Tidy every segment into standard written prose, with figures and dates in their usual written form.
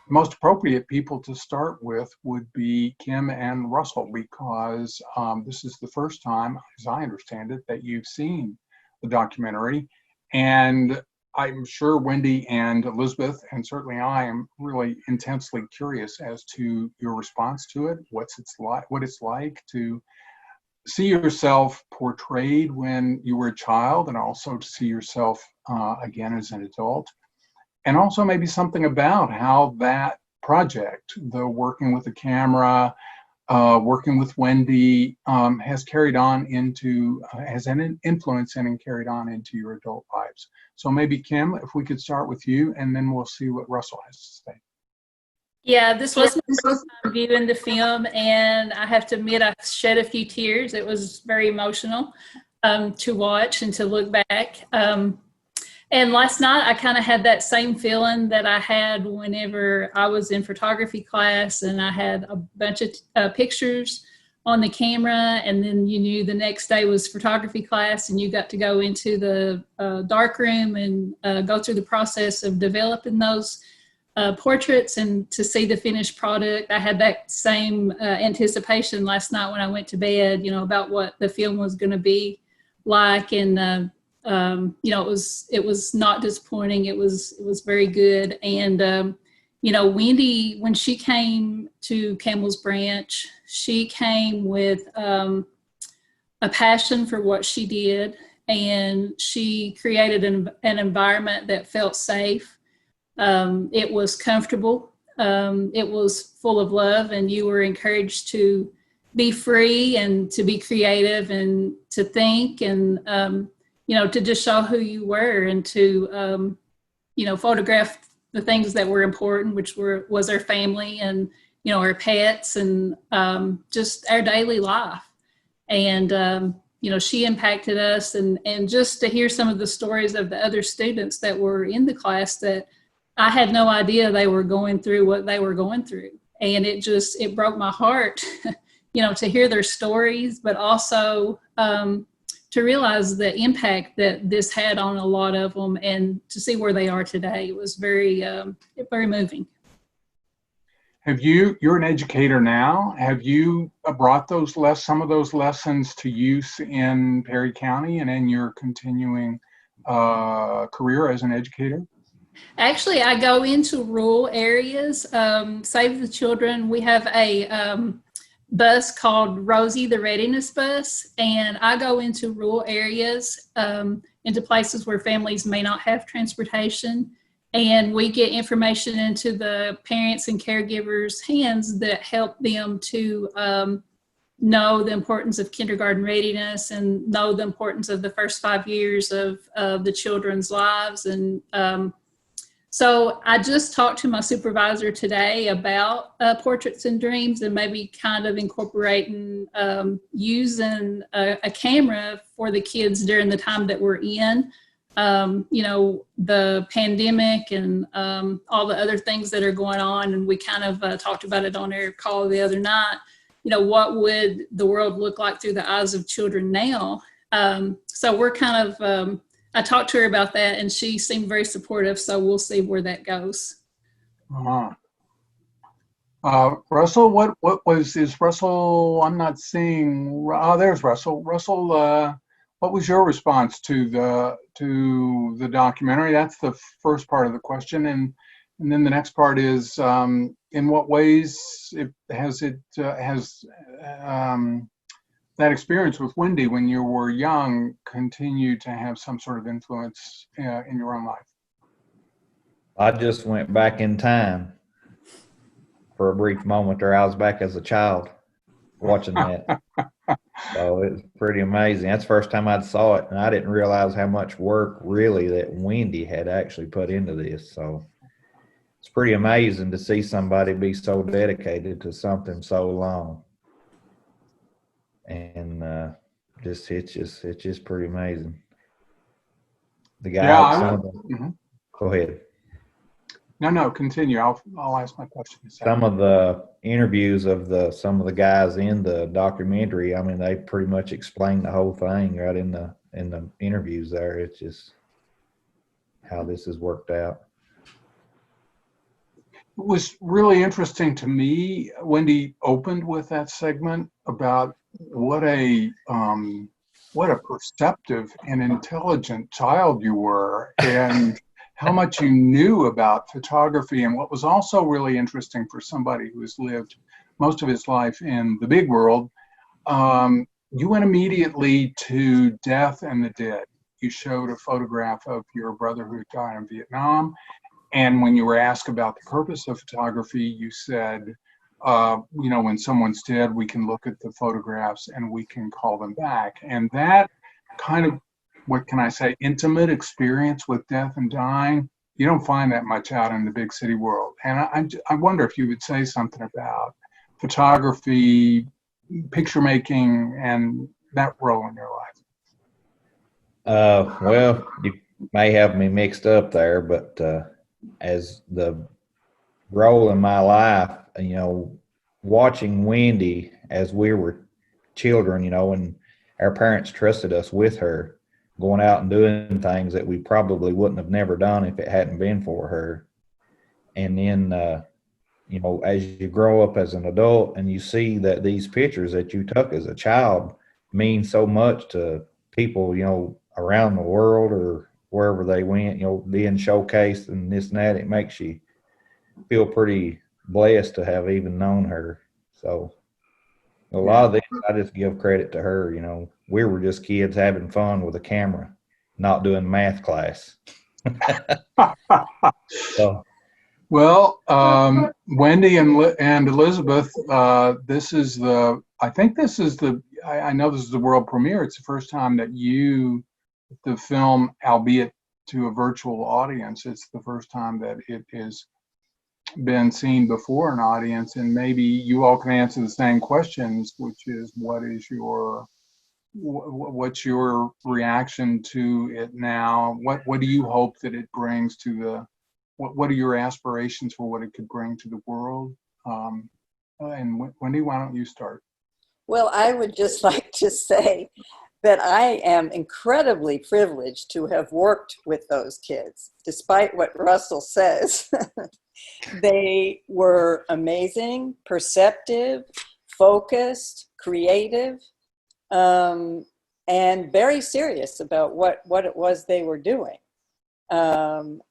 most appropriate people to start with would be Kim and Russell, because this is the first time, as I understand it, that you've seen the documentary. And I'm sure Wendy and Elizabeth, and certainly I, am really intensely curious as to your response to it, what it's like to see yourself portrayed when you were a child, and also to see yourself again as an adult. And also maybe something about how that project, the working with the camera, working with Wendy, has carried on into, has an influence in and carried on into your adult lives. So maybe Kim, if we could start with you, and then we'll see what Russell has to say. Yeah, this was my first time viewing the film, and I have to admit I shed a few tears. It was very emotional to watch and to look back. And last night, I kind of had that same feeling that I had whenever I was in photography class and I had a bunch of pictures on the camera, and then you knew the next day was photography class and you got to go into the dark room and go through the process of developing those portraits and to see the finished product. I had that same anticipation last night when I went to bed, you know, about what the film was going to be like. And you know, it was not disappointing. It was very good. And you know, Wendy, when she came to Campbell's Branch, she came with a passion for what she did, and she created an environment that felt safe. It was comfortable. It was full of love, and you were encouraged to be free and to be creative and to think and you know, to just show who you were and to, you know, photograph the things that were important, which was our family and, you know, our pets and just our daily life. And, you know, she impacted us, and just to hear some of the stories of the other students that were in the class that I had no idea they were going through what they were going through. And it broke my heart, you know, to hear their stories, but also, to realize the impact that this had on a lot of them and to see where they are today. It was very, very moving. You're an educator now. Have you brought some of those lessons to use in Perry County and in your continuing career as an educator? Actually, I go into rural areas, Save the Children. We have a bus called Rosie the Readiness Bus, and I go into rural areas, into places where families may not have transportation, and we get information into the parents and caregivers' hands that help them to know the importance of kindergarten readiness and know the importance of the first 5 years of the children's lives. And so I just talked to my supervisor today about Portraits and Dreams and maybe kind of incorporating using a camera for the kids during the time that we're in, you know, the pandemic and all the other things that are going on. And we kind of talked about it on our call the other night. You know, what would the world look like through the eyes of children now? So we're kind of, I talked to her about that, and she seemed very supportive, so we'll see where that goes. Russell, is Russell, I'm not seeing, there's Russell. Russell, what was your response to the documentary? That's the first part of the question. And then the next part is, in what ways has that experience with Wendy when you were young continued to have some sort of influence in your own life? I just went back in time for a brief moment there. I was back as a child watching that. So it's pretty amazing. That's the first time I saw it, and I didn't realize how much work really that Wendy had actually put into this. So it's pretty amazing to see somebody be so dedicated to something so long. And it's just pretty amazing. The guy, go ahead. No, continue. I'll ask my question. Some of the interviews of some of the guys in the documentary, I mean, they pretty much explain the whole thing right in the interviews there. It's just how this has worked out. was really interesting to me. Wendy opened with that segment about what a perceptive and intelligent child you were, and how much you knew about photography. And what was also really interesting for somebody who has lived most of his life in the big world, you went immediately to death and the dead. You showed a photograph of your brother who had died in Vietnam. And when you were asked about the purpose of photography, you said, when someone's dead, we can look at the photographs and we can call them back. And that kind of, what can I say, intimate experience with death and dying, you don't find that much out in the big city world. And I wonder if you would say something about photography, picture making, and that role in your life. Well, you may have me mixed up there, but as the role in my life, watching Wendy as we were children, and our parents trusted us with her, going out and doing things that we probably wouldn't have never done if it hadn't been for her. And then, as you grow up as an adult and you see that these pictures that you took as a child mean so much to people, around the world or wherever they went, being showcased and this and that, it makes you feel pretty blessed to have even known her. So a lot of this, I just give credit to her. We were just kids having fun with a camera, not doing math class. So, well, Wendy and Elizabeth, I know this is the world premiere. It's the first time that the film, albeit to a virtual audience, it's the first time that it has been seen before an audience. And maybe you all can answer the same questions, which is, what's your reaction to it now? What do you hope that it brings to what are your aspirations for what it could bring to the world? And Wendy, why don't you start? Well, I would just like to say that I am incredibly privileged to have worked with those kids. Despite what Russell says, they were amazing, perceptive, focused, creative, and very serious about what it was they were doing. I've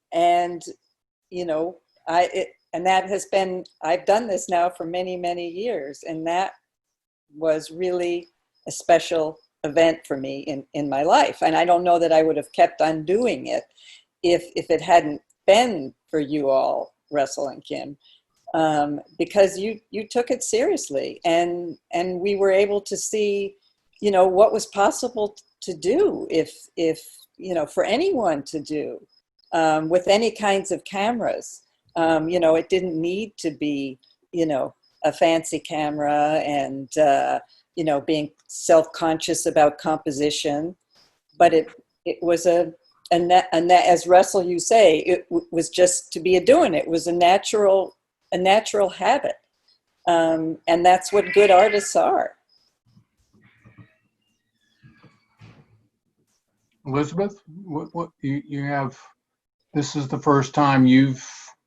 done this now for many, many years, and that was really a special event for me in my life. And I don't know that I would have kept on doing it if it hadn't been for you all, Russell and Kim, because you took it seriously, and we were able to see, what was possible to do if for anyone to do with any kinds of cameras. It didn't need to be, a fancy camera and, being self-conscious about composition, but it was as Russell, you say, it was just to be doing it. It was a natural habit. And that's what good artists are. Elizabeth, what you have, this is the first time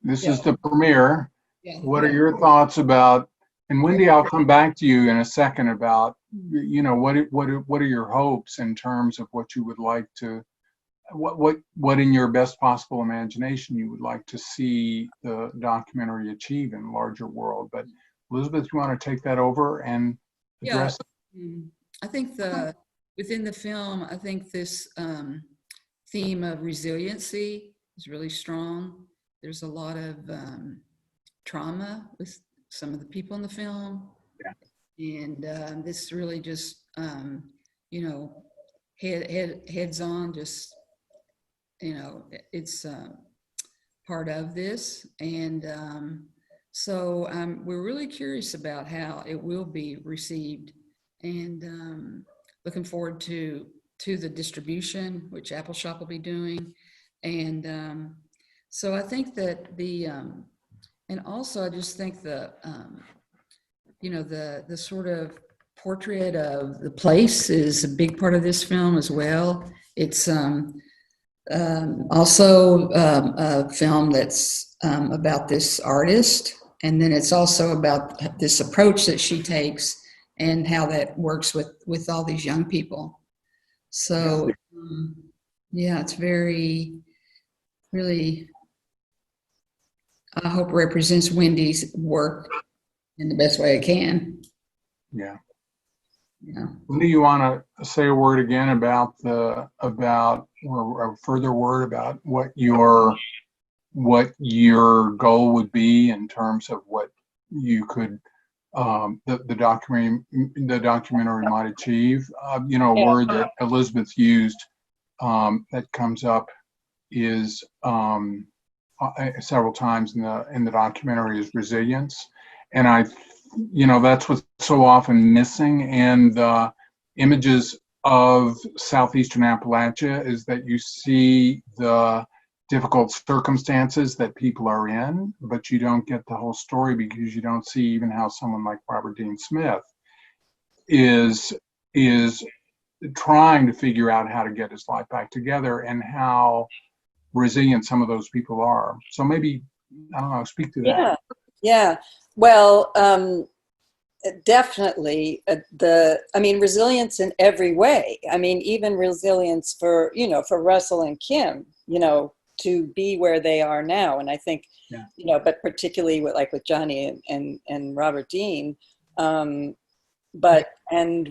this is the premiere. Yeah. What are your thoughts about, and Wendy, I'll come back to you in a second about, what are your hopes in terms of what you would like to, what in your best possible imagination you would like to see the documentary achieve in a larger world. But Elizabeth, you want to take that over and address it? I think within the film, I think this theme of resiliency is really strong. There's a lot of trauma with some of the people in the film. Yeah. And this really just, heads on, just, it's part of this. And so we're really curious about how it will be received, and looking forward to the distribution, which Apple Shop will be doing. And so I think that and also I just think the sort of portrait of the place is a big part of this film as well. It's Also a film that's about this artist, and then it's also about this approach that she takes and how that works with all these young people. So yeah, it's very, really, I hope represents Wendy's work in the best way it can. Yeah. Yeah. Do you want to say a word again about or a further word about what your goal would be in terms of what you could the documentary might achieve? A word that Elizabeth used that comes up is several times in the documentary is resilience, and that's what's so often missing in the images of southeastern Appalachia, is that you see the difficult circumstances that people are in, but you don't get the whole story because you don't see even how someone like Robert Dean Smith is trying to figure out how to get his life back together and how resilient some of those people are. So maybe, I don't know, speak to that. Yeah. Well, definitely resilience in every way. I mean, even resilience for Russell and Kim, to be where they are now. And I think, but particularly with Johnny and Robert Dean, and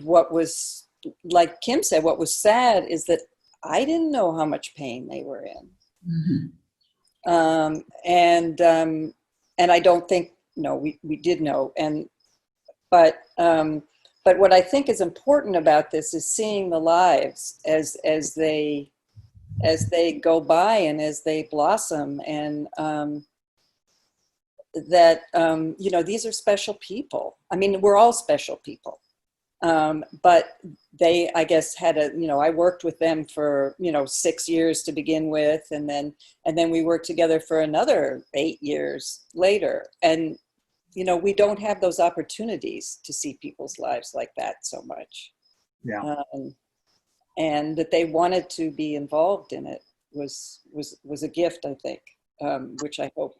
what was, like Kim said, what was sad is that I didn't know how much pain they were in. Mm-hmm. And I don't think, we did know. But what I think is important about this is seeing the lives as they go by and as they blossom, and these are special people. I mean, we're all special people, but they, I guess, had I worked with them for 6 years to begin with, and then we worked together for another 8 years later, and we don't have those opportunities to see people's lives like that so much. Yeah. And that they wanted to be involved in it was a gift, I think, which I hope,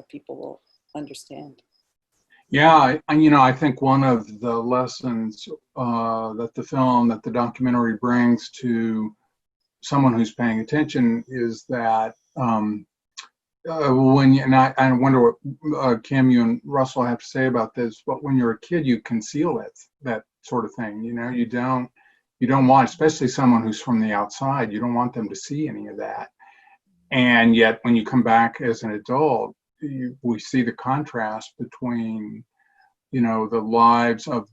people will understand. Yeah, I think one of the lessons that the documentary brings to someone who's paying attention is that I wonder what Kim, you and Russell have to say about this, but when you're a kid, you conceal that sort of thing. You don't want, especially someone who's from the outside, you don't want them to see any of that. And yet when you come back as an adult, we see the contrast between, the lives of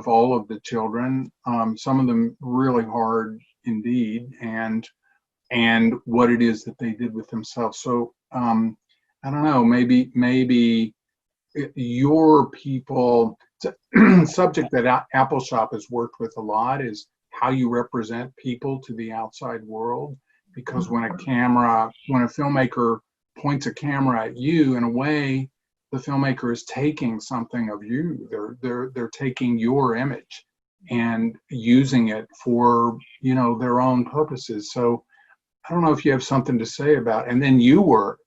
all of the children, some of them really hard indeed, and what it is that they did with themselves. So I don't know, maybe your people, subject that Apple Shop has worked with a lot is how you represent people to the outside world. Because when a filmmaker points a camera at you, in a way, the filmmaker is taking something of you. They're taking your image and using it for, their own purposes. So I don't know if you have something to say about, and then you were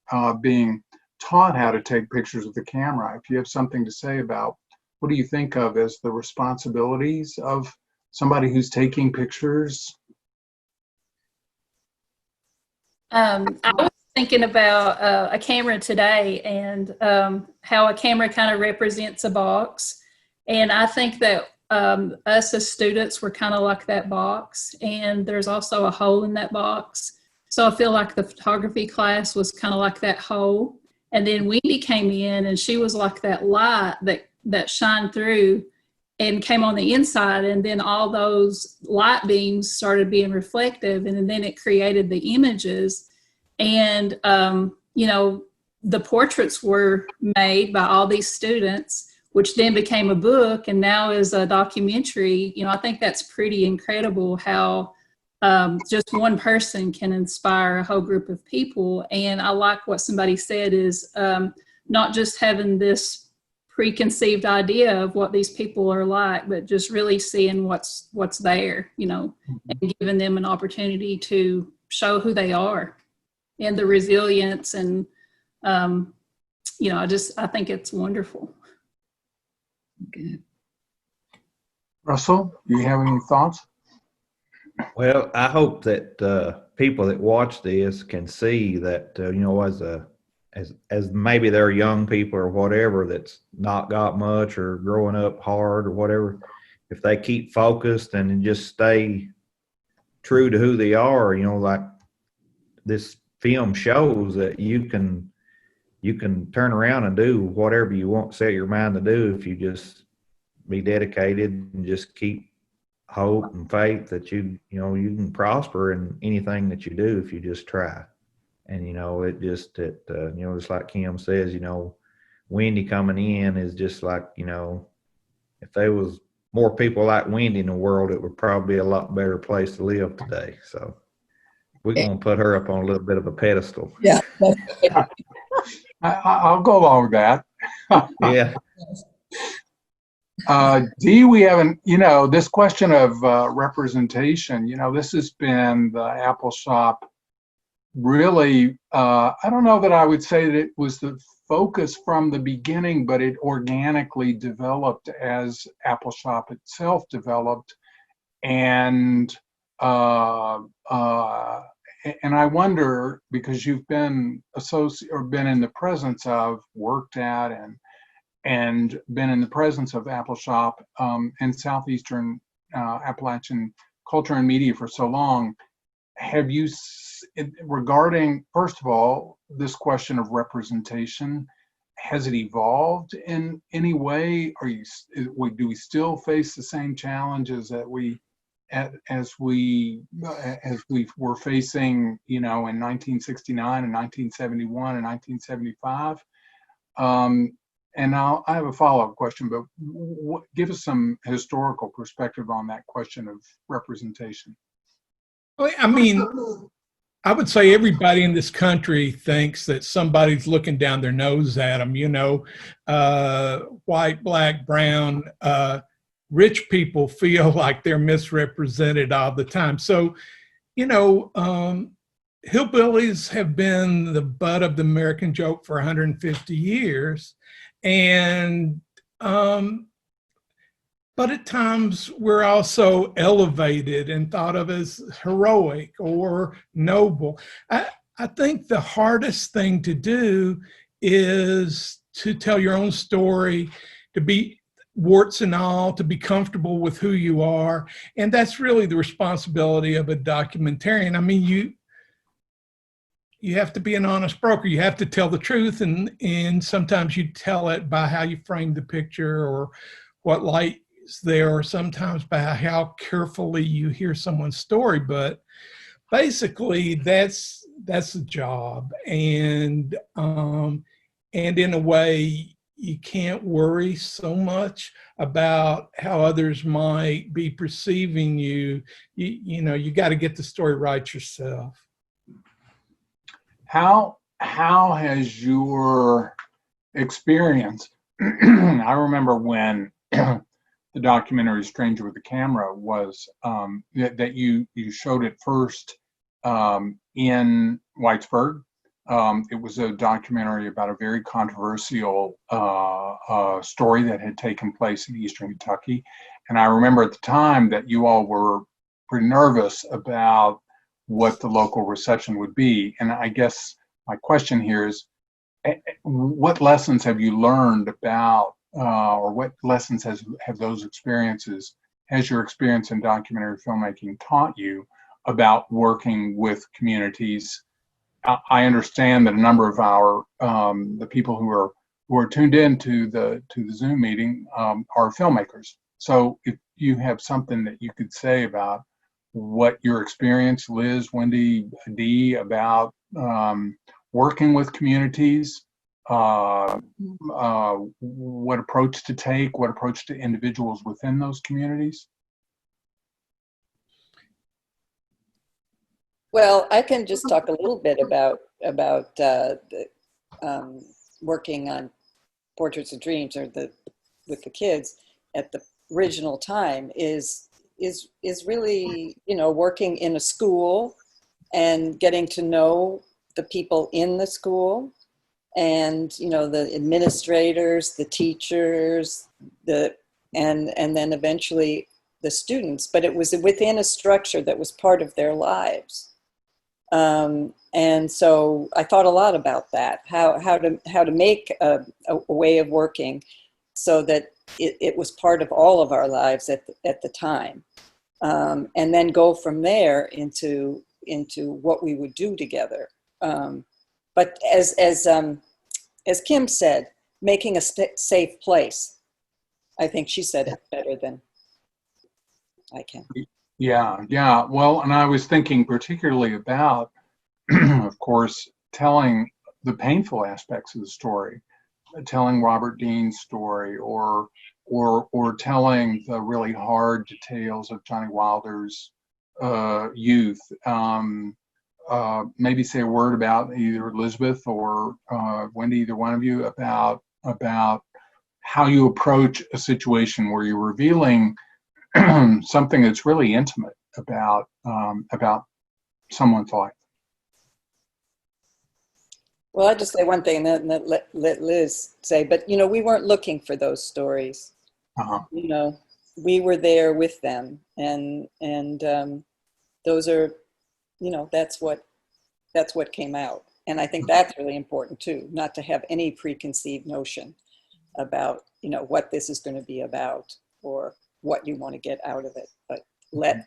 being taught how to take pictures with the camera. If you have something to say about, what do you think of as the responsibilities of somebody who's taking pictures? I was thinking about a camera today, and how a camera kind of represents a box. And I think that us as students were kind of like that box, and there's also a hole in that box. So I feel like the photography class was kind of like that hole. And then Wendy came in, and she was like that light that shined through and came on the inside. And then all those light beams started being reflective, and then it created the images. And, the portraits were made by all these students, which then became a book and now is a documentary. I think that's pretty incredible how just one person can inspire a whole group of people. And I like what somebody said is not just having this preconceived idea of what these people are like, but just really seeing what's there, and giving them an opportunity to show who they are and the resilience. And, I think it's wonderful. Good. Russell, do you have any thoughts? Well, I hope that people that watch this can see that as maybe they're young people or whatever that's not got much or growing up hard or whatever, if they keep focused and just stay true to who they are, like this film shows that you can turn around and do whatever you want, set your mind to do, if you just be dedicated and just keep hope and faith that you can prosper in anything that you do if you just try. And just like Kim says, Wendy coming in is just like, if there was more people like Wendy in the world, it would probably be a lot better place to live today. So we're going to put her up on a little bit of a pedestal. Yeah. I'll go along with that. Yeah. Dee, we haven't, this question of representation, this has been the Apple Shop really, I don't know that I would say that it was the focus from the beginning, but it organically developed as Apple Shop itself developed. And I wonder, because you've been been in the presence of, worked at, and been in the presence of Apple Shop and Southeastern Appalachian culture and media for so long, have you, regarding, first of all, this question of representation, has it evolved in any way? Do we still face the same challenges that as we were facing, in 1969 and 1971 and 1975? And I have a follow-up question, but give us some historical perspective on that question of representation. I mean, I would say everybody in this country thinks that somebody's looking down their nose at them, white, black, brown. Rich people feel like they're misrepresented all the time. So, hillbillies have been the butt of the American joke for 150 years. And, but at times we're also elevated and thought of as heroic or noble. I think the hardest thing to do is to tell your own story, to be warts and all, to be comfortable with who you are. And that's really the responsibility of a documentarian. I mean, you have to be an honest broker. You have to tell the truth, and sometimes you tell it by how you frame the picture or what light is there, or sometimes by how carefully you hear someone's story. But basically, that's the job. And in a way, you can't worry so much about how others might be perceiving you. You got to get the story right yourself. How has your experience, I remember when the documentary Stranger with a Camera was, that you showed it first in Whitesburg. It was a documentary about a very controversial story that had taken place in Eastern Kentucky. And I remember at the time that you all were pretty nervous about what the local reception would be. And I guess my question here is, what lessons have you learned about, or what lessons has your experience in documentary filmmaking taught you about working with communities? I understand that a number of our the people who are tuned in to the Zoom meeting are filmmakers. So if you have something that you could say about what your experience, Liz, Wendy, Dee, about working with communities, what approach to take, what approach to individuals within those communities? Well, I can just talk a little bit about working on Portraits of Dreams with the kids at the original time is really, working in a school and getting to know the people in the school, and the administrators, the teachers, and then eventually the students. But it was within a structure that was part of their lives. And so I thought a lot about that, how to make a way of working so that it was part of all of our lives at the time, and then go from there into what we would do together. But as Kim said, making a safe place. I think she said it better than I can. Yeah. Well, and I was thinking particularly about, of course, telling the painful aspects of the story, telling Robert Dean's story, or telling the really hard details of Johnny Wilder's youth. Maybe say a word about either Elizabeth or Wendy, either one of you, about how you approach a situation where you're revealing something that's really intimate about someone's life. Well, I'll just say one thing, and then let Liz say. But we weren't looking for those stories. Uh-huh. We were there with them, and those are, that's what came out. And I think that's really important too, not to have any preconceived notion about what this is going to be about or what you want to get out of it, but let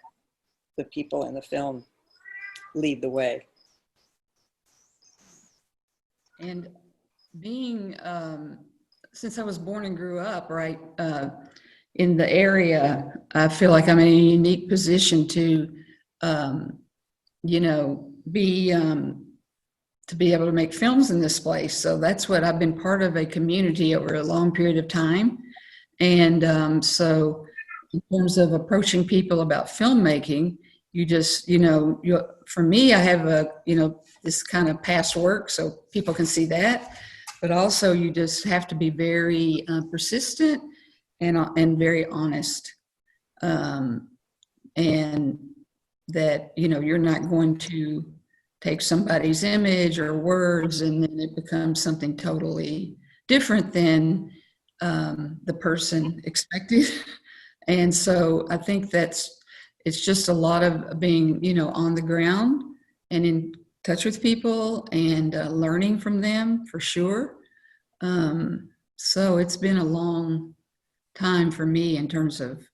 the people in the film lead the way. And being, since I was born and grew up right in the area, I feel like I'm in a unique position to, be able to make films in this place. So that's what I've been part of a community over a long period of time. And so in terms of approaching people about filmmaking, you just, for me, I have this kind of past work so people can see that, but also you just have to be very persistent and very honest. And that, you're not going to take somebody's image or words and then it becomes something totally different than the person expected. And so I think it's just a lot of being, on the ground and in touch with people and learning from them for sure. So it's been a long time for me in terms of,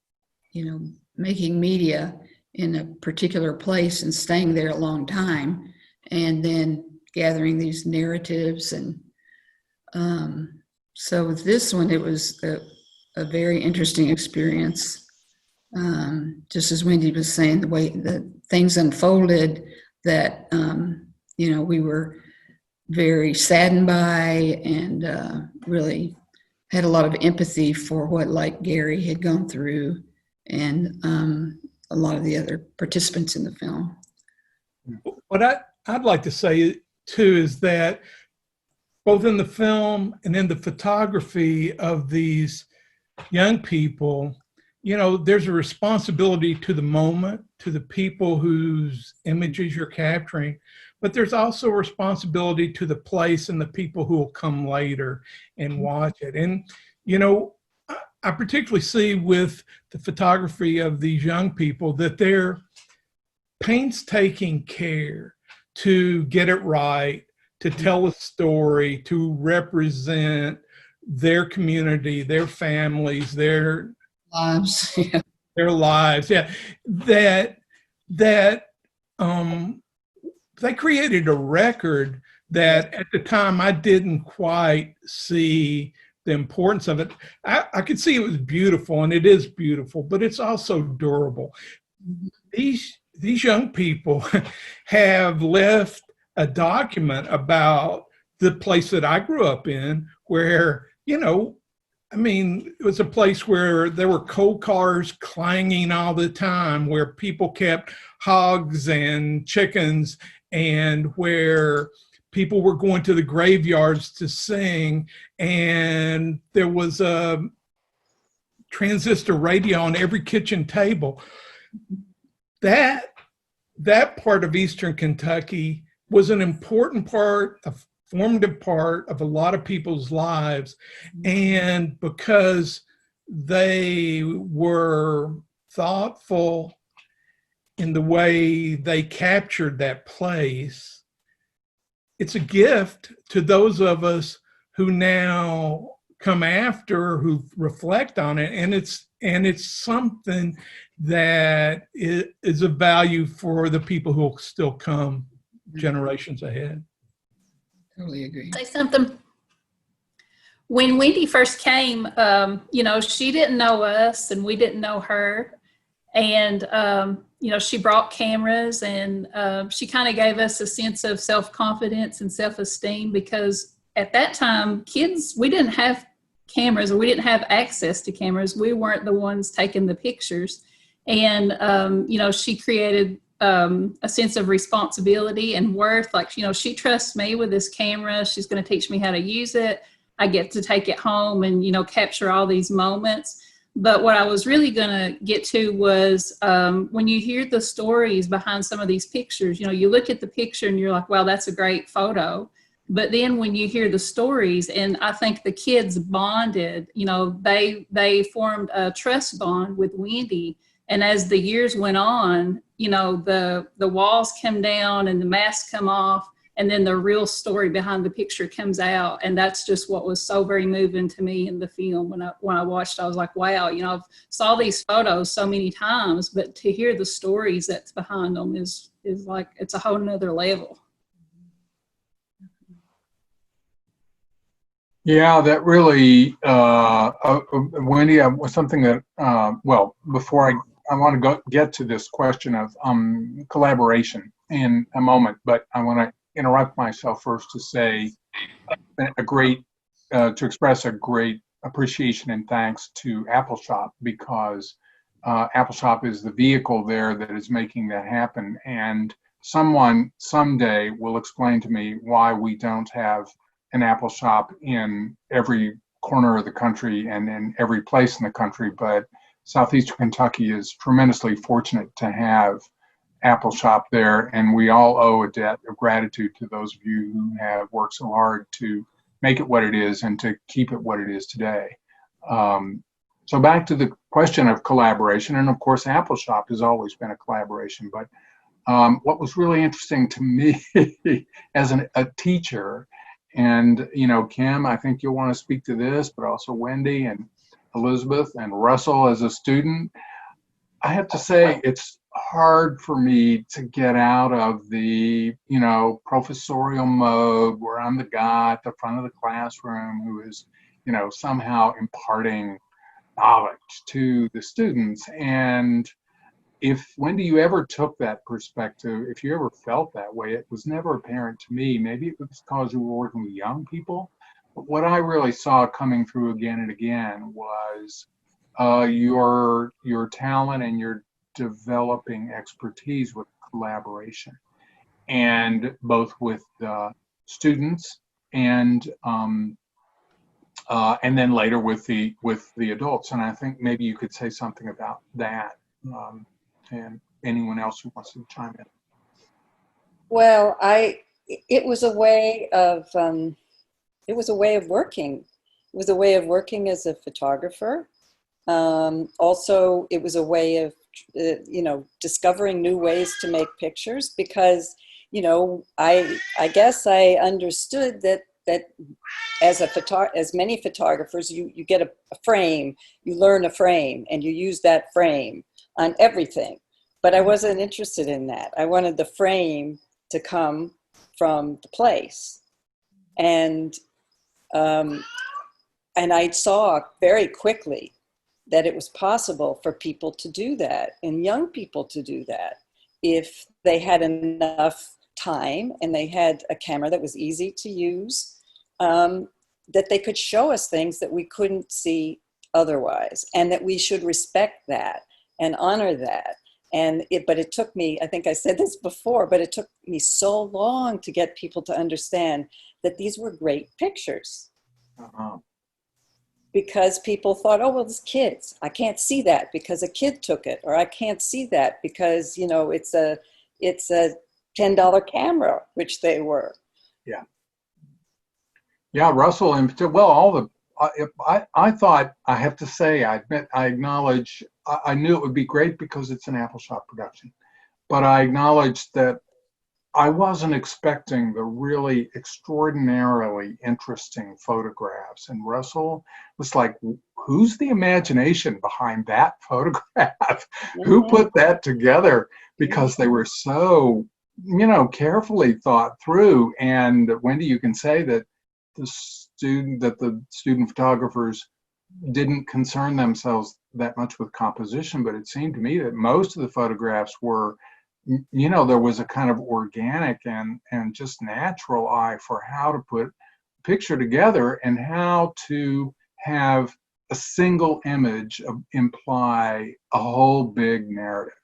making media in a particular place and staying there a long time and then gathering these narratives. And so with this one, it was a very interesting experience. Just as Wendy was saying, the way that things unfolded that, we were very saddened by and really had a lot of empathy for what Gary had gone through and a lot of the other participants in the film. What I'd like to say too is that both in the film and in the photography of these young people, there's a responsibility to the moment, to the people whose images you're capturing, but there's also a responsibility to the place and the people who will come later and watch it. And, I particularly see with the photography of these young people that they're painstaking care to get it right, to tell a story, to represent their community, their families, their Lives. Yeah. Their lives. Yeah. That they created a record that at the time I didn't quite see the importance of it. I could see it was beautiful, and it is beautiful, but it's also durable. These young people have left a document about the place that I grew up in where, it was a place where there were coal cars clanging all the time, where people kept hogs and chickens, and where people were going to the graveyards to sing, and there was a transistor radio on every kitchen table. That that part of Eastern Kentucky was an important part, a formative part of a lot of people's lives. And because they were thoughtful in the way they captured that place, it's a gift to those of us who now come after, who reflect on it, and it's something that is of value for the people who will still come generations ahead. Totally agree. Say something. When Wendy first came, she didn't know us and we didn't know her. And, she brought cameras, and she kind of gave us a sense of self-confidence and self-esteem, because at that time, kids, we didn't have cameras, or we didn't have access to cameras. We weren't the ones taking the pictures. And, she created a sense of responsibility and worth. Like, she trusts me with this camera. She's going to teach me how to use it. I get to take it home and, capture all these moments. But what I was really going to get to was when you hear the stories behind some of these pictures, you look at the picture and you're like, wow, that's a great photo. But then when you hear the stories, and I think the kids bonded, they formed a trust bond with Wendy. And as the years went on, the walls come down and the masks come off, and then the real story behind the picture comes out. And that's just what was so very moving to me in the film. When I watched, I was like, wow, I've saw these photos so many times, but to hear the stories that's behind them is like, it's a whole nother level. Yeah, that really, Wendy, was something that, before I want to get to this question of collaboration in a moment, but I want to interrupt myself first to say to express a great appreciation and thanks to Appleshop, because Appleshop is the vehicle there that is making that happen. And someone someday will explain to me why we don't have an Appleshop in every corner of the country and in every place in the country, but Southeastern Kentucky is tremendously fortunate to have Appleshop there, and we all owe a debt of gratitude to those of you who have worked so hard to make it what it is and to keep it what it is today. So back to the question of collaboration, and of course Appleshop has always been a collaboration, but what was really interesting to me as a teacher, and Kim, I think you'll want to speak to this, but also Wendy and Elizabeth and Russell as a student, I have to say it's hard for me to get out of the, professorial mode where I'm the guy at the front of the classroom who is, somehow imparting knowledge to the students. And if, Wendy, you ever took that perspective, if you ever felt that way, it was never apparent to me. Maybe it was because you were working with young people. But what I really saw coming through again and again was your talent and your developing expertise with collaboration, and both with students and then later with the adults. And I think maybe you could say something about that, and anyone else who wants to chime in. Well, it was a way of working. It was a way of working as a photographer. Also, it was a way of, discovering new ways to make pictures, because, I guess I understood that as many photographers, you get a frame, you learn a frame, and you use that frame on everything. But I wasn't interested in that. I wanted the frame to come from the place. And I saw very quickly that it was possible for people to do that, and young people to do that, if they had enough time and they had a camera that was easy to use, that they could show us things that we couldn't see otherwise, and that we should respect that and honor that. But it took me, I think I said this before, but it took me so long to get people to understand that these were great pictures. Uh-huh. Because people thought, oh, well, it's kids. I can't see that because a kid took it, or I can't see that because, it's a it's a $10 camera, which they were. Yeah. Yeah, Russell, and well, all the, I thought, I have to say, I admit, I acknowledge, I knew it would be great because it's an Apple Shop production, but I acknowledged that I wasn't expecting the really extraordinarily interesting photographs. And Russell was like, who's the imagination behind that photograph? Who put that together? Because they were so, carefully thought through. And Wendy, you can say that the student photographers didn't concern themselves that much with composition, but it seemed to me that most of the photographs were, there was a kind of organic and just natural eye for how to put a picture together and how to have a single image imply a whole big narrative,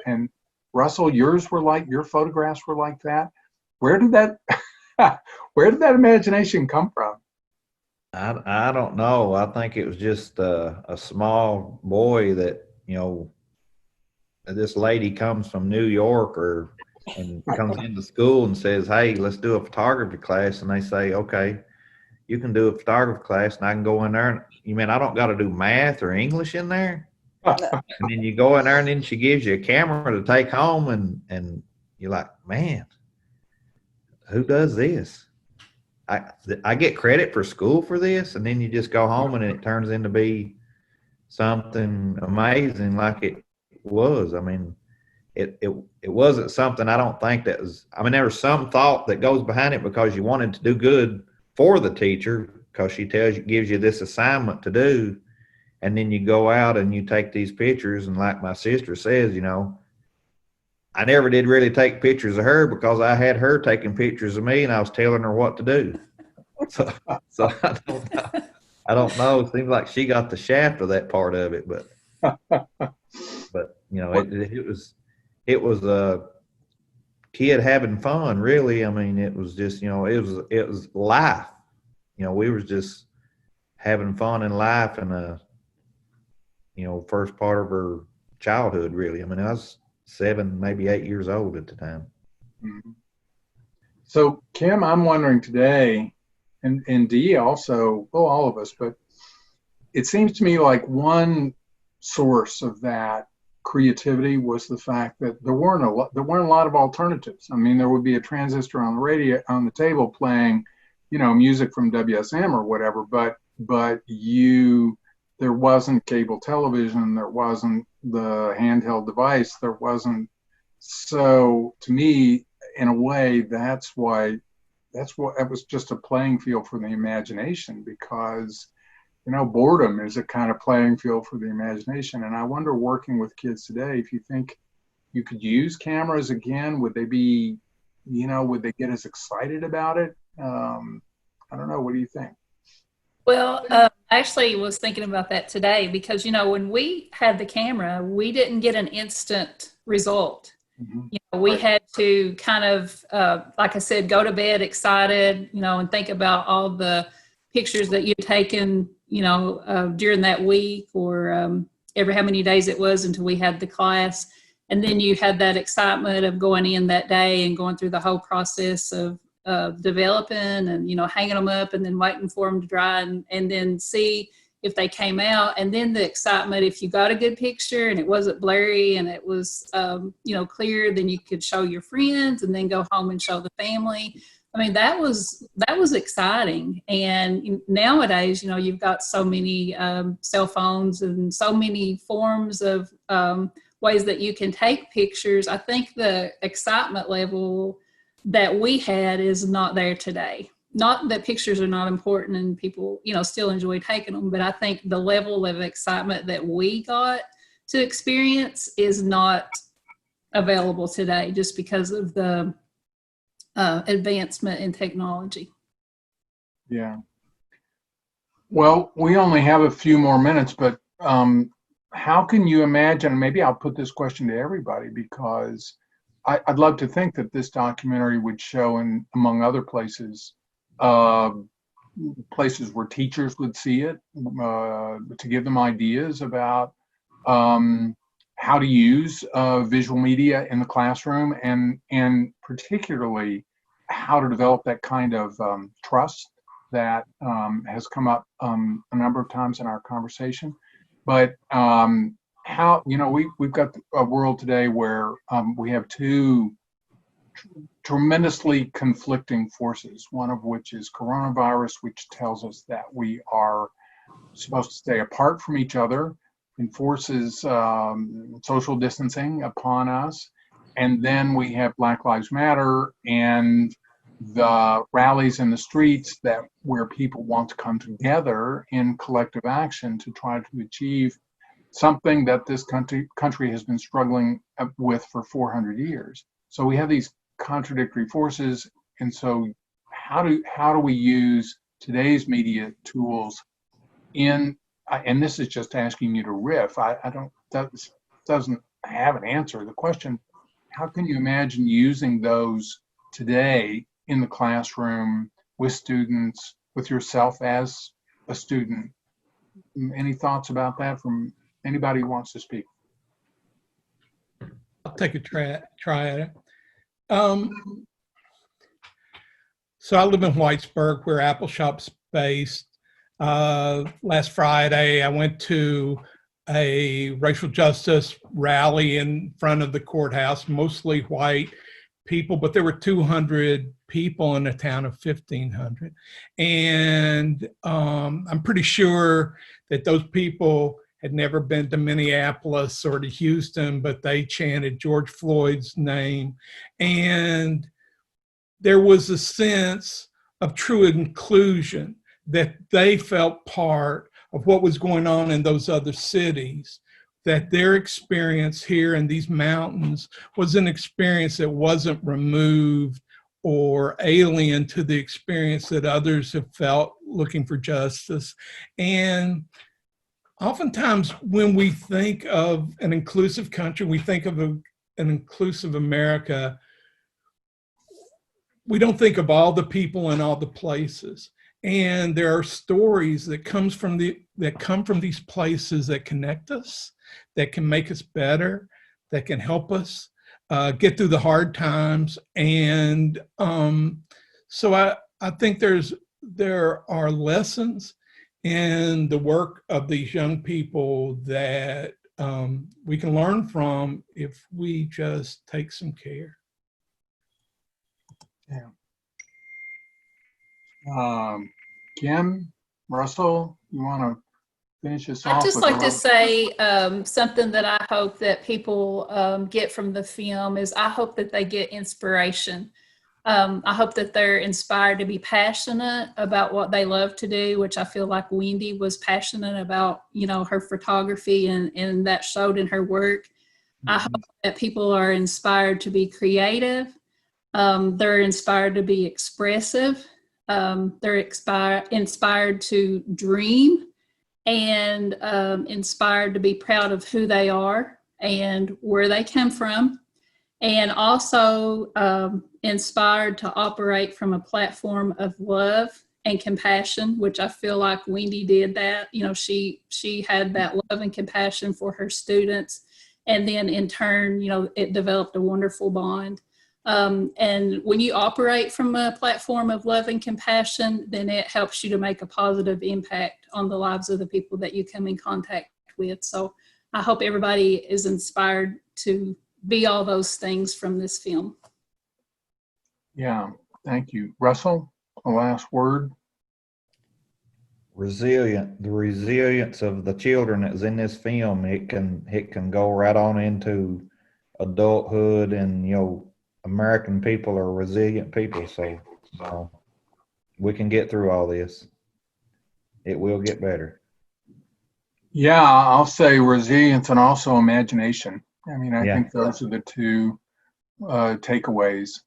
and Russell, your photographs were like that. Where did that imagination come from? I don't know. I think it was just a small boy that, this lady comes from New York and comes into school and says, hey, let's do a photography class. And they say, okay, you can do a photography class and I can go in there. And, you mean I don't got to do math or English in there? And then you go in there and then she gives you a camera to take home and you're like, man, who does this? I get credit for school for this, and then you just go home and it turns into be something amazing like it was. I mean, it wasn't something, I don't think that was, there was some thought that goes behind it because you wanted to do good for the teacher because she gives you this assignment to do. And then you go out and you take these pictures. And like my sister says, I never did really take pictures of her because I had her taking pictures of me and I was telling her what to do. So I don't know. It seems like she got the shaft of that part of it, but it was a kid having fun, really. It was just, it was life. We were just having fun in life and first part of her childhood, really. I was 7, maybe 8 years old at the time. Mm-hmm. So Kim, I'm wondering today, and Dee also, well, all of us, but it seems to me like one source of that creativity was the fact that there weren't a lot of alternatives. There would be a transistor on the radio on the table playing, music from WSM or whatever, but there wasn't cable television, there wasn't the handheld device, there wasn't. So to me, in a way, that's what it was, just a playing field for the imagination, because boredom is a kind of playing field for the imagination. And I wonder, working with kids today, if you think you could use cameras again, would they be, would they get as excited about it? I don't know. What do you think? Well, I actually was thinking about that today because, when we had the camera, we didn't get an instant result. Mm-hmm. We had to kind of, like I said, go to bed excited, and think about all the pictures that you'd taken, during that week or every how many days it was until we had the class. And then you had that excitement of going in that day and going through the whole process of developing and, hanging them up and then waiting for them to dry and then see if they came out. And then the excitement, if you got a good picture and it wasn't blurry and it was, clear, then you could show your friends and then go home and show the family. That was exciting. And nowadays, you've got so many cell phones and so many forms of ways that you can take pictures. I think the excitement level that we had is not there today. Not that pictures are not important and people, still enjoy taking them, but I think the level of excitement that we got to experience is not available today just because of the advancement in technology. Yeah. Well, we only have a few more minutes, but how can you imagine, maybe I'll put this question to everybody, because I'd love to think that this documentary would show, among other places, places where teachers would see it, to give them ideas about how to use visual media in the classroom, and particularly how to develop that kind of trust that has come up a number of times in our conversation. But how, we've got a world today where we have two tremendously conflicting forces, one of which is coronavirus, which tells us that we are supposed to stay apart from each other, enforces social distancing upon us. And then we have Black Lives Matter and the rallies in the streets where people want to come together in collective action to try to achieve something that this country has been struggling with for 400 years. So we have these contradictory forces. And so how do we use today's media tools and this is just asking you to riff. That doesn't have an answer. The question, how can you imagine using those today in the classroom with students, with yourself as a student? Any thoughts about that from anybody who wants to speak? I'll take a try at it. So I live in Whitesburg, where Apple Shop's based. Last Friday, I went to a racial justice rally in front of the courthouse, mostly white people, but there were 200 people in a town of 1,500. And I'm pretty sure that those people had never been to Minneapolis or to Houston, but they chanted George Floyd's name. And there was a sense of true inclusion, that they felt part of what was going on in those other cities, that their experience here in these mountains was an experience that wasn't removed or alien to the experience that others have felt looking for justice. And oftentimes when we think of an inclusive country, we think of an inclusive America, we don't think of all the people in all the places. And there are stories that come from these places that connect us, that can make us better, that can help us get through the hard times. And so I think there are lessons in the work of these young people that we can learn from if we just take some care. Yeah. Kim, Russell, you want to finish us off? I'd just like to say something that I hope that people get from the film is I hope that they get inspiration. I hope that they're inspired to be passionate about what they love to do, which I feel like Wendy was passionate about, her photography, and that showed in her work. Mm-hmm. I hope that people are inspired to be creative. They're inspired to be expressive. They're inspired to dream, and inspired to be proud of who they are and where they come from, and also inspired to operate from a platform of love and compassion, which I feel like Wendy did that. She had that love and compassion for her students, and then in turn, it developed a wonderful bond. And when you operate from a platform of love and compassion, then it helps you to make a positive impact on the lives of the people that you come in contact with. So I hope everybody is inspired to be all those things from this film. Yeah, thank you. Russell, a last word. The resilience of the children that's in this film, it can go right on into adulthood, and American people are resilient people, so we can get through all this. It will get better. Yeah, I'll say resilience and also imagination. I think those are the two takeaways.